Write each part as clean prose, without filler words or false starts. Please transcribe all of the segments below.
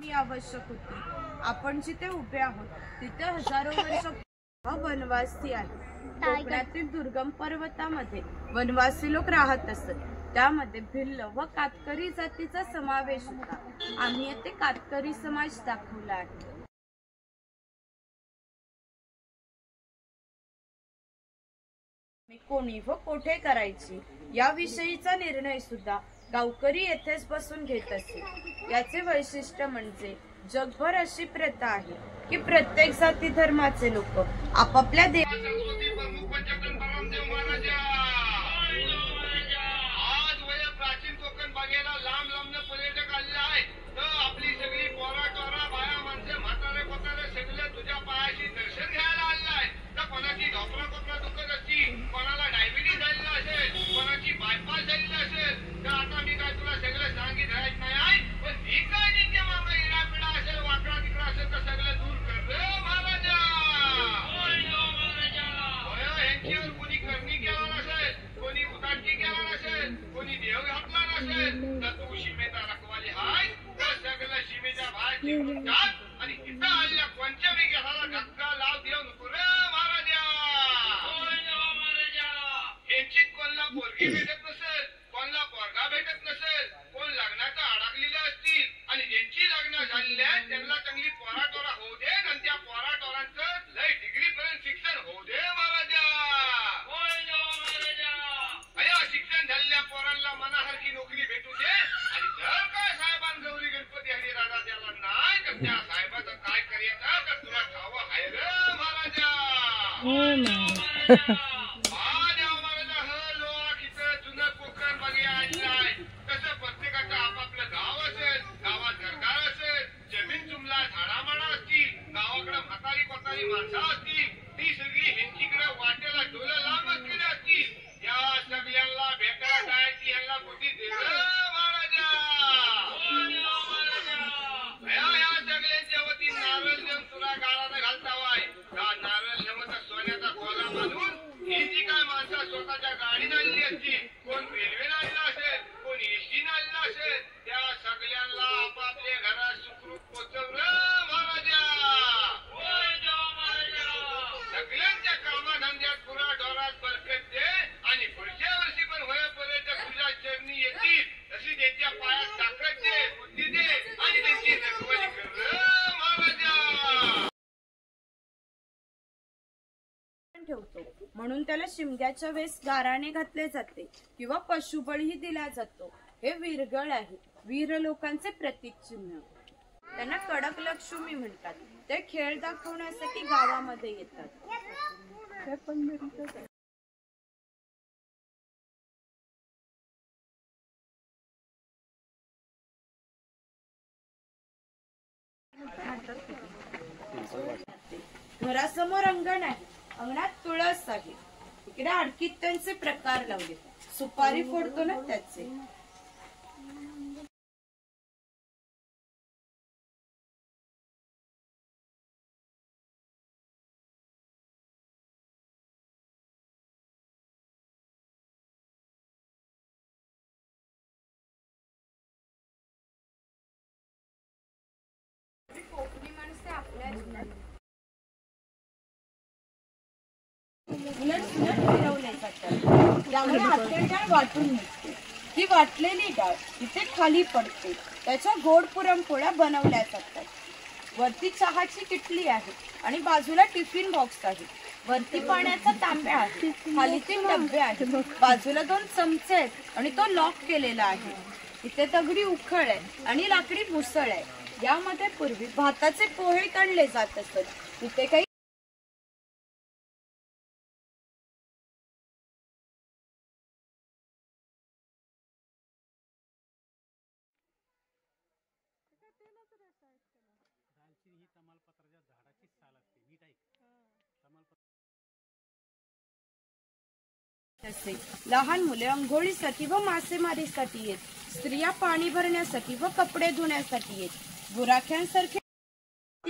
आवश्यक होती। आपण जिथे उभे आहोत तिथे हजारो वर्ष वनवासी आहे। कोकणातील दुर्गम पर्वतामध्ये वनवासी लोक राहत असत। त्यामध्ये भिल्ल व कातकरी जातीचा समावेश होता। आम्ही येथे कातकरी समाज दाखवला आहे। कोणी व कोठे करायची याविषयीचा निर्णय सुद्धा गावकरी येथेच बसून घेत असे। याचे वैशिष्ट्य म्हणजे जगभर अशी प्रथा आहे की प्रत्येक जाती धर्माचे लोक आपापल्या प्राचीन कोकण बघायला लांब लांब पर्यटक आलेले आहेत। तर आपली सगळी पोरा टोरा बाया माणसे म्हातारे कोतारे सगळे तुझ्या पायाशी दर्शन घ्यायला आलेले आहेत। तर कोणाची ढोपरा कोपरा दुखत असतील, कोणाला डायबिटीज झालेला असेल, कोणाची बायपास झालेला असेल। तर आता मी काय तुला सगळं सांगित राहत नाही आहे, पण ही काय नित्य मामा इडापिडा असेल, वाकडा तिकडा असेल तर सगळं दूर कर रे महाराजा। ह्यांच्यावर कोणी करणी केला नसेल, कोणी उदारकी केला नसेल, कोणी देव घातला नसेल, तर तू सीमेचा रखवाली हाय। तर सगळं सीमेच्या बाहेर ठेवून टाक आणि इथं आलेल्या कोणत्या विघाला धक्का लाव देऊ नको रे महाराजा। यांची कोणला पोरगी भेटत नसेल, कोणला पोरगा भेटत नसेल, कोण लग्नाचं अडकलेलं असतील आणि ज्यांची लग्न झालेली आहे त्यांना चांगली पोराटोरा होऊ दे आणि त्या पोराटोरांचं लय डिग्री पर्यंत शिक्षण होऊ दे महाराजा। शिक्षण झालेल्या पोरांना मनासारखी नोकरी भेटू दे आणि जर काय साहेबांना गौरी गणपती हरी राजा द्याला नाही तर त्या साहेबाचं काय करायचं तर तुला ठावं आहे रे महाराजा। जुनं कोकण बघे आणलाय तसं प्रत्येकाचं आपापलं गाव असेल, गावात घरदार असेल, जमीन जुमला झाडामाडा असतील, गावाकडे म्हातारी कोतारी माणसं असतील, ती सगळी ह्यांचीकडे वाटेला डोलं लांब असलेली असतील। या सगळ्यांना भेटायला जायची ह्यांना बुद्धी दे महाराजा। या सगळ्यांच्या वती नारळ देऊन तुला गाळाला घालता वाय। नारळ नेमता सोन्याचा गोला बांधून ही जी काय माणसं स्वतःच्या गाडीने आलेली असतील, कोण रेल्वेने आलेला असेल, कोण एसटीने आलेला असेल, त्या सगळ्यांना आपापल्या घरात सुखरूप पोचव रे महाराजा। सगळ्यांच्या कामाधंद्यात पुरा ढोरात बरकत दे आणि पुढच्या वर्षी पण होईपर्यंत तुझ्या चरणी येतील तशी त्यांच्या पायात ताकद दे, बुद्धी दे आणि त्यांची रखवाली कर रे महाराजा। ठेवतो म्हणून त्याला शिमग्याच्या वेळेस गाराणे घातले जाते किंवा पशुबळही दिला जातो। हे वीरगळ आहे, वीर लोकांचे प्रतीक चिन्ह। त्यांना कडक लक्ष्मी म्हणतात। ते खेळ दाखवण्यासाठी गावामध्ये येतात। घरासमोर अंगण आहे, अंगणात तुळस आहे, इकडे आडकित्त्यांचे प्रकार लावले, सुपारी फोडतो ना त्याचे। कोकणी माणसे आपल्या फिरवले जातात, त्यामुळे आतली डाळ वाटून निघते। ही वाटलेली डाळ इथे खाली पडते, त्याच्या गोड पुरणपोळ्या बनवल्या जातात। वरती चहाची किटली आहे आणि बाजूला टिफिन बॉक्स आहे। वरती पाण्याचा तांब्या आहे, खाली 3 डबे आहेत, बाजूला 2 चमचे आहेत आणि तो लॉक केलेला आहे। इथे दगडी उखळ आहे आणि लाकडी मुसळ आहे। यामध्ये पूर्वी भाताचे पोहे तळले जात असत। इथे काही लहान मुले अंघोळीसाठी व मासेमारीसाठी येत, स्त्रिया पाणी भरण्यासाठी व कपडे धुण्यासाठी येत। बुराख्यांसारखे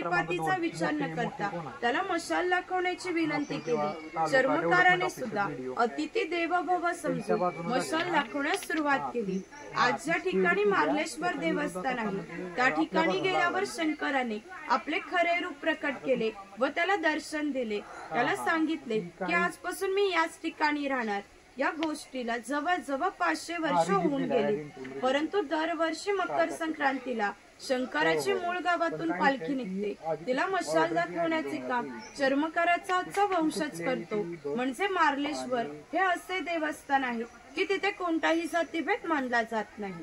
जातीपातीचा विचार न करता त्याला मशाल दाखवण्याची विनंती केली. चर्मकाराने सुद्धा अतिथी देवो भव समजून मशाल दाखवण्यास सुरुवात केली. आज ज्या ठिकाणी मार्लेश्वर देवस्थान आहे त्या ठिकाणी गेल्यावर शंकराने आपले खरे रूप प्रकट केले व त्याला दर्शन दिले. त्याला सांगितले की आजपासून मी याच ठिकाणी राहणार. या गोष्टीला जवळजवळ 500 वर्ष होऊन गेली, परंतु दरवर्षी मकर संक्रांतीला शंकराची मूळ गावातून पालखी निघते. तिला मशाल दाखवण्याचे काम चर्मकाराचा आजचा वंशज करतो. म्हणजे मार्लेश्वर हे असे देवस्थान आहे की तिथे कोणताही जातीभेद मानला जात नाही.